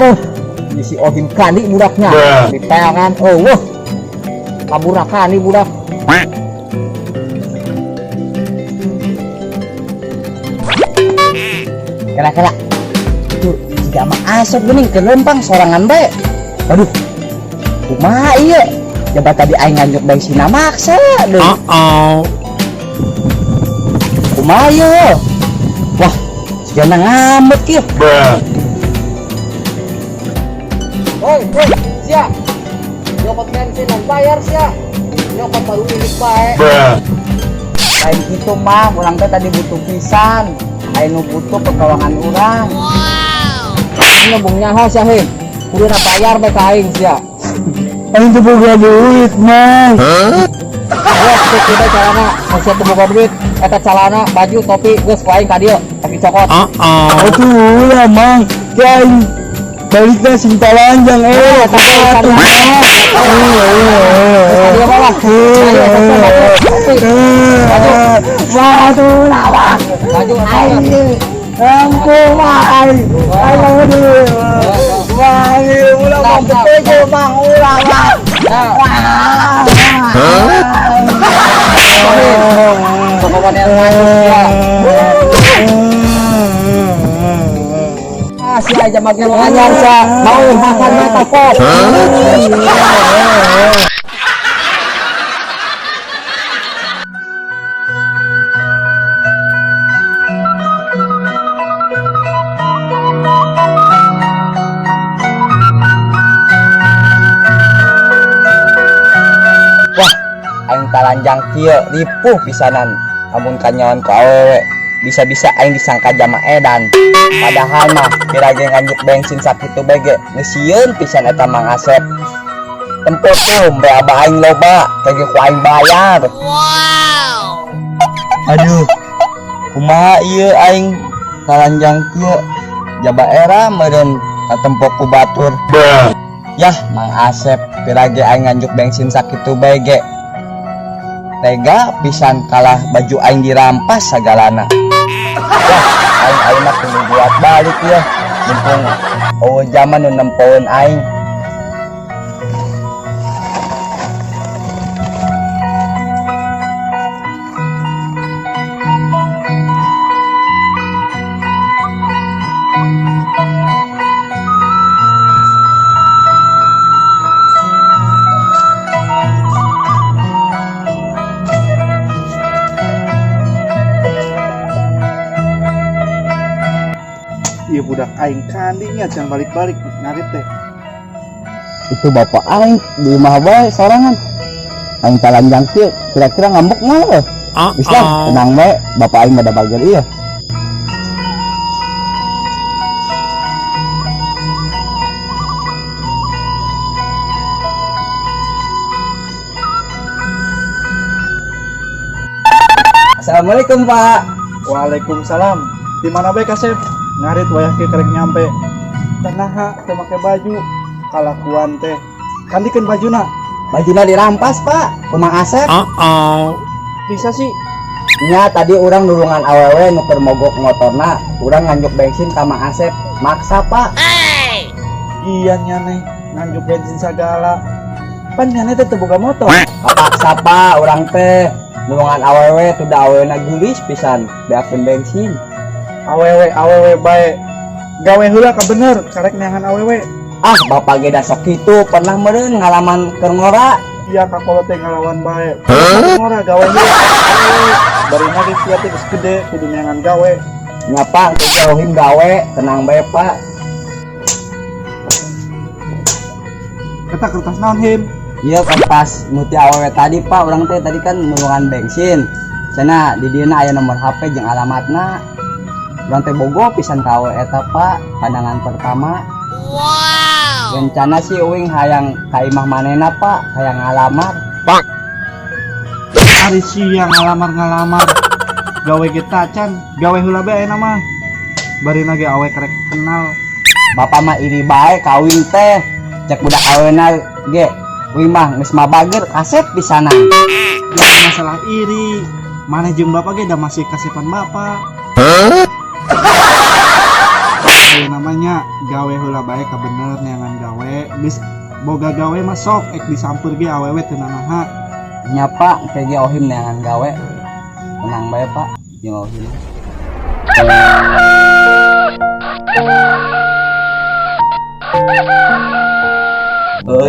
Aduh, si Odin kali budaknya. Di tangan, wah, kaburakan nih budak. Kela-kela. Tuh, jika mah asap bening kelempang sorangan bae. Aduh, kumaha iya? Coba tadi aing nganjuk bensin maksa deh. Kumaha iya? Wah, sekarang ngamut kieu. Oi, sia. Nyopot bensin dan bayar sia. Nyopot baru ini bae. Lain gitu mah, urang teh tadi butuh pisan. Aing nu butuh pertolongan urang. Ini ngomong nyaho sia he. Kudu na bayar bae ka aing sia. Aing teu boga duit mah. Wah, kita calana, masih teu boga duit. Eta calana, baju, topi, geus ku aing ka dieu. Tapi cokot. Atuh lah mang. Ki aing baliknya cinta lanjang si aja makin anyar sa mau makan mata kok. Wah, aing talanjang kieu ripuh pisanan amun kanyawan ku awewe. Bisa-bisa aing disangka jama edan. Padahal mah pirage nganjuk bensin sakitu bege ngesieun pisan eta Mang Asep. Tempot tuh mbe aba aing loba kage ku aing bayar. Wow. Aduh. Kumaha ieu aing talanjang kieu jaba era meureun katempo ku batur. Yah Mang Asep pirage aing nganjuk bensin sakitu bege. Tega pisan kalah baju aing dirampas sagalana. Wah, aing mah kudu buat balik ya. Mumpung zaman nu nempoeun aing. Iya budak aing kandinya jangan balik-balik ngarit teh. Itu bapak aing di rumah bae sorangan. Aing talanjang kieu kira-kira ngambek naon? Bisa tenang bae, bapak aing bada bager ieu. Assalamualaikum Pak. Waalaikumsalam. Di mana bae Kasep? Ngarit wayah ke kerek nyampe. Tanaha teu make baju. Kalakuan teh. Kandikeun bajuna. Bajuna dirampas Pak, ku Mang Asep. Bisa sih. Nya tadi urang nulungan awewe nu keur mogok motorna, urang nganjuk bensin ka Mang Asep. Maksa Pak. Iya nyane nganjuk bensin sagala. Pan nyane teh teu boga motor. Kapaksa Pak, urang teh nulungan awewe tuda awewena gulis pisan beakeun bensin. Awewe bae. Gawe heula ka bener karek neangan awewe. Ah, bapak ge da sok kitu, pernah meureun ngalaman keur ngora. Iya ka kolot teh ngalawan bae. Ngora gawe heula. Bari mah geus teh geus gede kudu neangan gawe. Nya Pak, teu jauhin gawe, tenang bae Pak. Eta kertas naon him? Iya kertas nuti awewe tadi Pak, urang teh tadi kan nulungan bensin. Cenah di dieuna aya nomor HP jeung alamatna. Urang teh bogo pisan ka awewe eta Pak, pandangan pertama. Wow. Rencana sih uing hayang ka imah manehna Pak, hayang ngalamar. Pak. Ari siang ngalamar. Gawe ge tacan, gawe heula bae ayeuna mah. Bari ge awewe karek kenal. Bapak mah iri bae kawin teh. Cek budak awena ge. Uing mah geus mabager kasep pisanan. Ya masalah iri. Mana jeung bapak ge da masih kasepan bapak. aya namanya gawe heula bae ka bener neangan gawe geus boga gawe mah sok ek disampeur ge awewe teu nanaha. Nya Pak, kayak ge Ohim neangan gawe. Tenang bae Pak, jeung Ohim.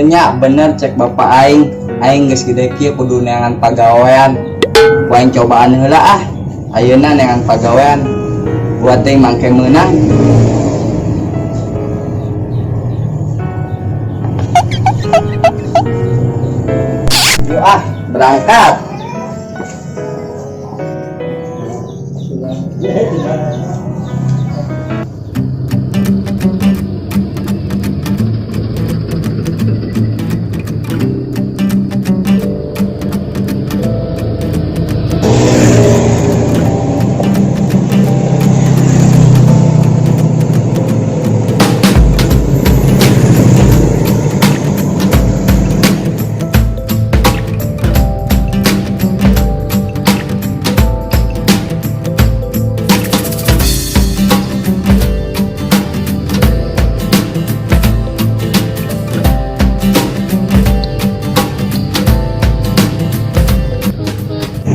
Nya bener cek bapak aing geus gede kieu kudu neangan pagawean. Poin cobaan heula ah. Ayeuna neangan pagawean. Buat teh mangke meunang. Yuk ah, berangkat.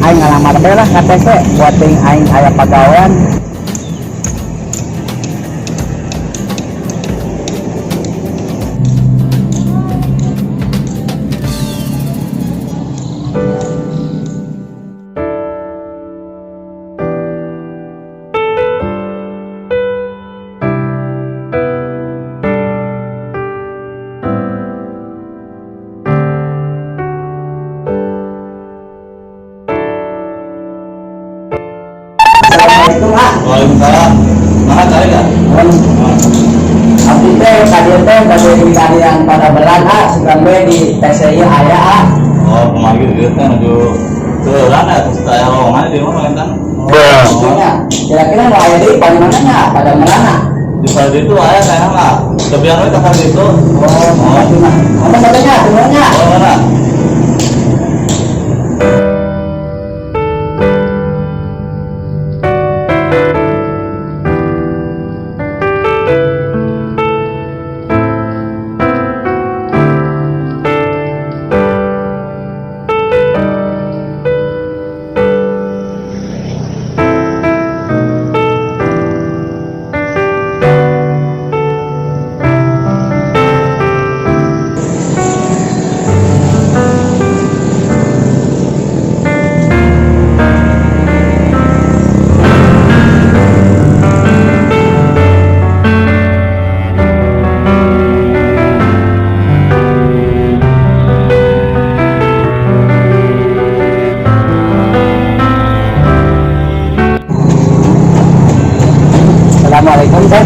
Aing ngalamar bae lah KTP buat ting aing aya pagawean. Assalamualaikum ah. Waalaikumsalam. Mana cari dah? Abdi teh kadieu teh bade di kadian pada belan ah, sugan we di TCI aya ah. Oh, kemarin dia kan menuju ke Lana, saya mana di mana kan? Maksudnya, kira-kira mau aya di mana nya pada merana. Di pada itu ayah saya nggak. Kebiasaan mereka kan itu. Oh, apa katanya? Sebenarnya. Oh, mana? Assalamualaikum teh.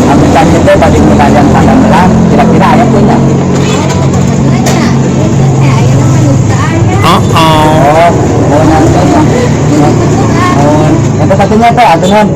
Abdi kadieu teh bade di kadian pada belan, kira-kira aya punya. Oh, nanti ya. Oh, yang satunya teh aturan.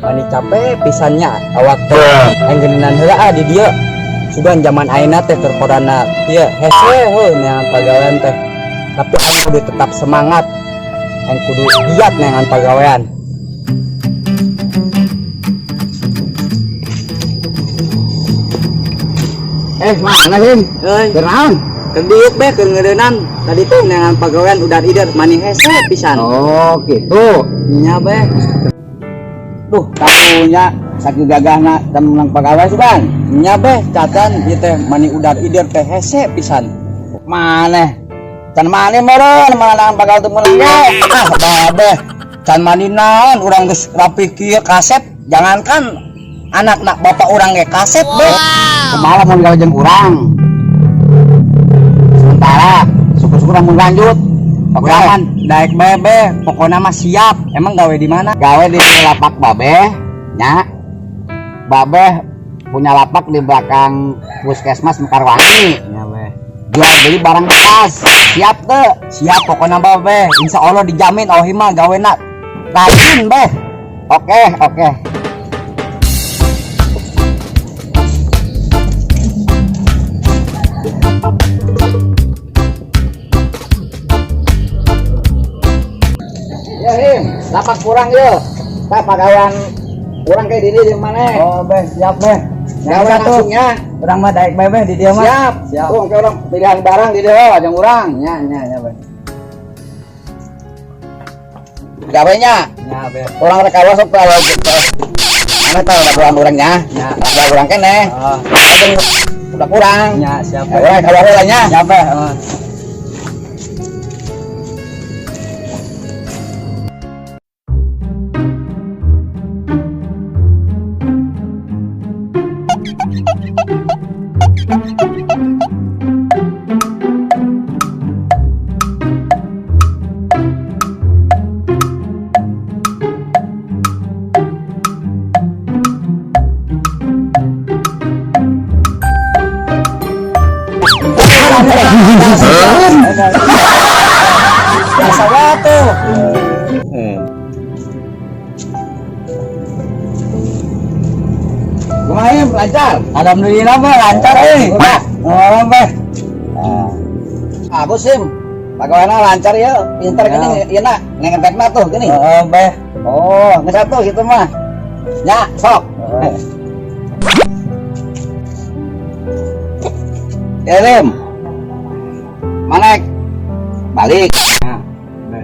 Mani capek pisannya awak teh enggeuneunan heula ah di dieu. Sugan zaman ayeuna teh terkorana ieu hese heuh neangan pagawean teh. Tapi aing kudu tetap semangat. Aing kudu giat neangan pagawean. Mana Him? Kenaon? Kendiuk be keur ngeureunnan. Tadi teh neangan pagawean udah ider mani hese pisan. Oh, gitu. Nya be. Duh, tahunya saking gagahna temen pegawai sugan. Nya beh cacan ieu teh mani udar ider teh hese pisan. Maneh? Can mani meureun mangan pegawai teu meuleng ge. Ah, babeh. Can mani naon urang geus rapi kieu kasep, jangankan anakna bapak urang ge kasep beh. Kumaha mun gawe jeung urang. Sementara syukur-syukur mun lanjut. Pokoknya daek bebe, pokoknya mah siap. Emang gawe di mana? Gawe di lapak babe, nya. Babe punya lapak di belakang puskesmas Mekarwangi. Ya be. Jual beli barang bekas. Siap tuh. Siap pokoknya babe. Insya Allah dijamin Ohim mah gawe nak rajin be. Oke, oke. Ya Him, lapak kurang yo. Tak pagawan kurang kayak di mana? Oh, Beh, siap, Beh. Gawe langsungnya. Urang mah daek bae, Beh, di dia mah. Siap. Siap. Tuh, ke orang pilihan barang di dia aja urang. Ya, Beh. Gawenya. Ya, Beh. Orang rek awas sok kalau mana tahu udah kurang orangnya. Ya. Udah kurang kene. Oh, Udah kurang. ya, siap, Ya, udah kalau lainnya. Siap, Beh. Biasa tuh. Kumaha lancar? Alhamdulillah, Beh, lancar Udah. Oh, Beh. Aku sim. Bagaimana lancar ya? Pinter gini, iya nak. Ngetek tuh gini. Oh, Beh. Oh, nggak satu gitu mah. Ya, sok. Kirim. Mana? Balik.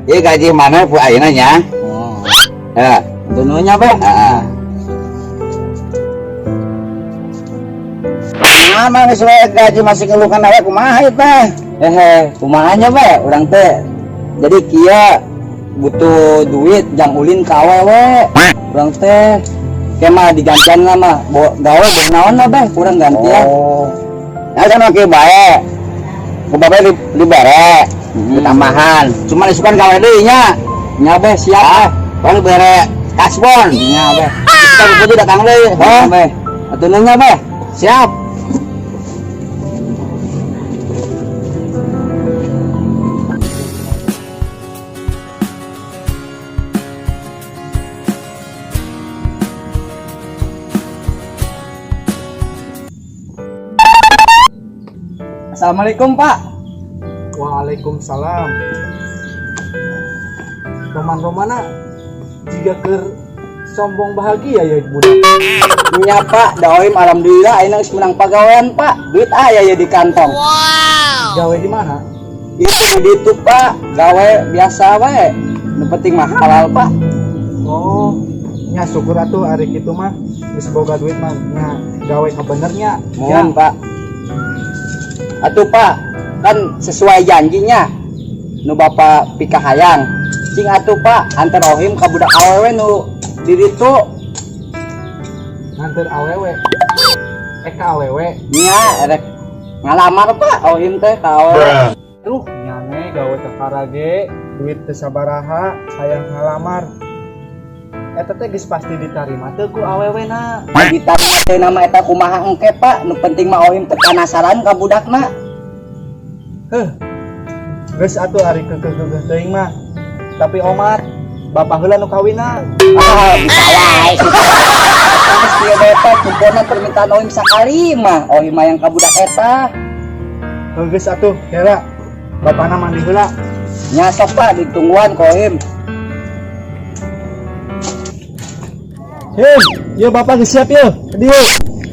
Iya gaji mana bu ayeuna nya? Oh. Ya. Dununya, Beh. Heeh. Mana geus we gaji masih ngeluhkan awe kumaha ieu teh? Kumahanya, Beh, urang teh. Jadi kia butuh duit jang ulin ka awewe. Urang teh kemah digantian mah gawe boh naon lah, Beh, kurang gantian. Oh. Ya kan oke bae. Kubabe dibere. Tambahan. Cuma isukan gawe deui nya. Nya, Beh, siap. Kan bere kasbon. Nya, Beh. Kan kudu datang deui. Oh, Beh. Atununya, Beh. Siap. Assalamualaikum, Pak. Waalaikumsalam. Roman-romana jika ker sombong bahagia ya budak. Nya, Pak, daoim alhamdulillah ayeuna geus menang pagawean, Pak. Duit aya ya di kantong. Gawe di mana? Itu di itu, Pak. Gawe biasa wae. Nu penting mah halal, Pak. Oh, nya syukur atuh ari kitu mah geus boga duit mah nya gawe ka benernya. Mohon, Pak. Atuh, Pak, kan sesuai janjinya nu Bapak pikahayang. Cing atuh, Pak, antar ohim ka budak awewe nu di ditu. Nganter awewe. Ka awewe. Nya erek ngalamar, Pak, ohim teh ka awewe. Duh, nyane gawe ka karage, duit teu sabaraha, hayang ngalamar. Eta teh geus pasti ditarima teu ku awewena. Ditarima teh nama eta kumaha engke, Pak, nu penting mah ohim teh penasaran ka budakna. Heuh. Geus atuh ari keukeuh teuing mah. Tapi omat, bapak heula nu kawina. Ah, bisa wae sih. Terus dia beta kumpulna permintaan ohim sakali mah. Ohim mah yang ka budak eta. Geus atuh, kira bapana mandi heula. Nya sok, Pak, ditungguan ka ohim. Hei, yo bapak geus siap yo. Dieu.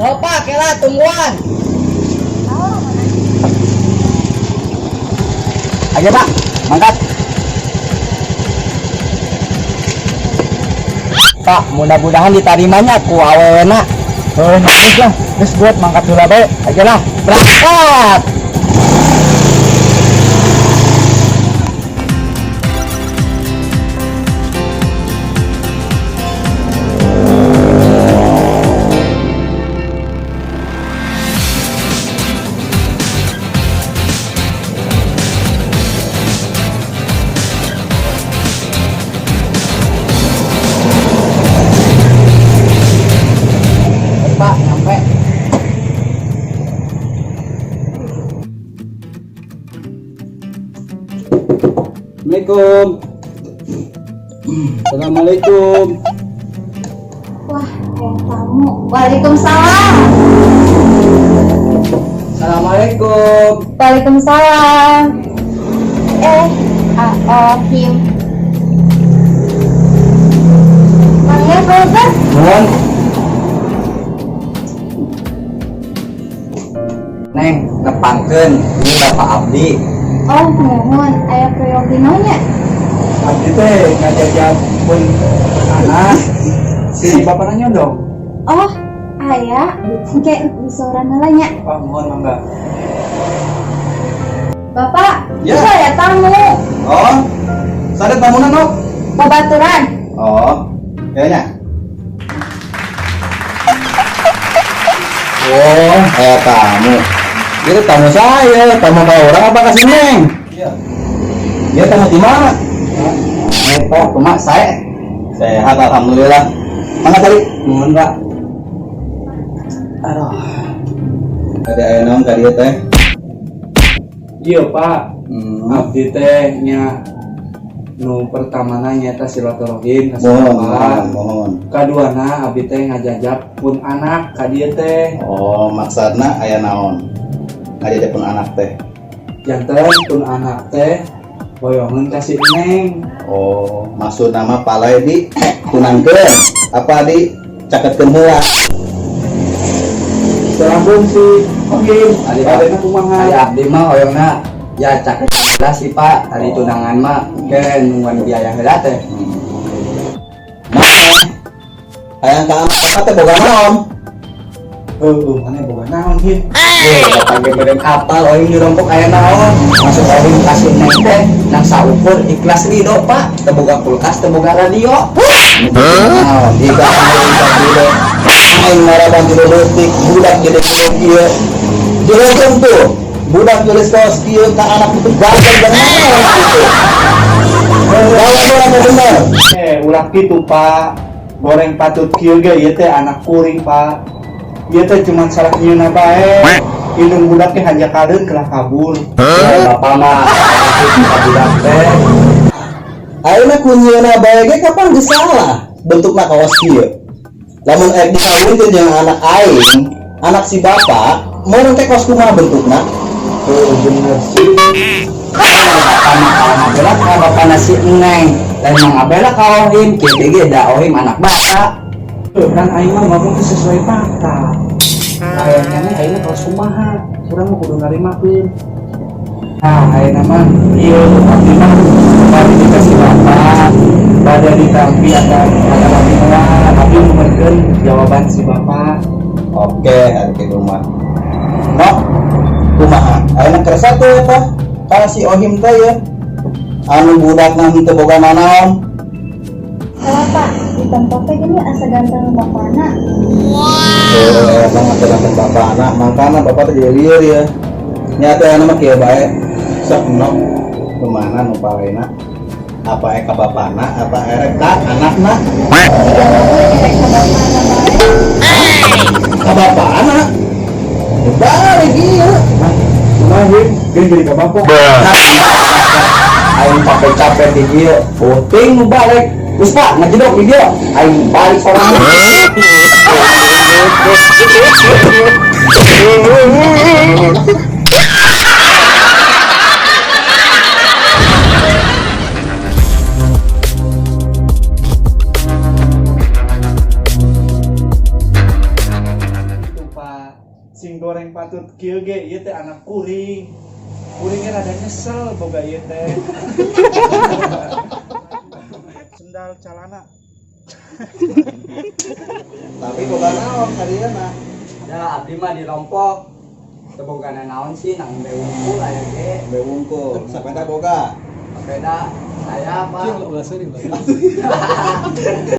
Oh, Pak, kela tungguan. Ayo, Pak, mangkat. Pak, mudah-mudahan ditarimanya ku awewena. Oh, geus lah. Geus buat mangkat heula bae. Aja lah, berangkat. Pak, nyampe. Assalamualaikum. Assalamualaikum. yang tamu. Waalaikumsalam. Assalamualaikum. Waalaikumsalam. Kim. Panggil Brother. Nuhun. Neng, nepangkeun ini Bapak Abdi. Oh, mohon. Aya proyok dinonya. Abdi teh ngajajak pun anak si bapak nanya dong. Oh, aya. Kayak disoran nalanya. Pak mohon mangga. Bapak, Ya. saya tamu. Oh, sadar tamunan no? Babaturan. Oh, kayaknya. Oh, tamu. Itu tamu saya, tamu bawa orang apa kasih Neng? Iya. Dia tamu di mana? Oh, cuma saya. Sehat alhamdulillah. Mana tadi? Nuhun, Pak. Aduh. Ada aya naon ka dieu teh? Iya Pak, abdi teh nya nu pertama nyata silaturahim ka sahabat. Mohon. Kaduana abdi teh ngajajak pun anak ka dieu teh. Oh, maksudna aya naon? Ngajajak pun anak teh. Janten pun anak teh boyongan kasih Neng. Oh, maksud nama palai di tunangkeun apa di caketkeun heula. Salamun si Kim, adena kumaha? Ari abdi mah hoyongna ya cak lah sih Pak, ari tunangan mah gen nungguan biaya heula teh. Mana? Hayang ka anak apa teh boga naon? Mana boga naon Kim? Bapak ge beureum apal oyong dirompok aya naon. Masuk oyong kasih Neng teh nang saukur ikhlas ridho Pak, teu boga kulkas, teu boga radio. Naon? Jika anu aing maraban di leutik budak gede kieu. Jeung tuh budak geus tos kieu ka anak itu gagal dan naon gitu. Jawab bener. Ulah kitu Pak. Goreng patut kieu ge ieu teh anak kuring Pak. Ieu teh cuman salah nyieuna bae. Indung budak teh hanjakadeun kelah kabur. Ya Bapak mah budak teh. Ayeuna kunyeuna bae ge kapan geus salah bentukna kaos kieu. Lamun ek dikawinkeun jeung anak aing, anak si bapak, mau teh kaos kumaha bentukna? Bener sih. Anak bela ka bapak nasi Neng. Lain mang abela ka ohim, kieu ge da ohim anak bapak. Kan aing mah ngomong teh sesuai fakta. Kayaknya nih aing kalau kumaha, urang mah kudu narimakeun. Nah, ayeuna mah ieu abdi mah bari dikasih bapak, pada ditampi ada abdi mah, abdi numerkeun jawaban si bapak. Oke, hari kitu mah. Noh, kumaha? Ayeuna kersa teh eta ka si Ohim teh ya. Anu budakna henteu boga nanaon. Salah Pak, di tempat teh gini asa ganteng bapana. Emang aturan bapak anak, makana bapak teh jadi lieur ya. Nyata anu mah kieu bae. Sok nok kemana nu palena? Apa eka bapana, apa erek ka anakna? Jika aku efek ke bapana bae. Ka bapana? Bari kieu. Kumaha Him? Geus jadi ka bapak. Aing capek-capek di dieu, puting nu balik. Geus Pak, ngajedok di dieu. Aing balik orang. Itu Pak, sing goreng patut kieu ge ieu teh anak kuring. Kuring ge rada nyesel boga ieu teh. Sendal calana. Tapi boga naon kadieuna? Ya abdi mah dirompok. Teu boga naon sih nang beungkul aya ge. Bewungkul, sapeda boga. Sepeda saya Pak.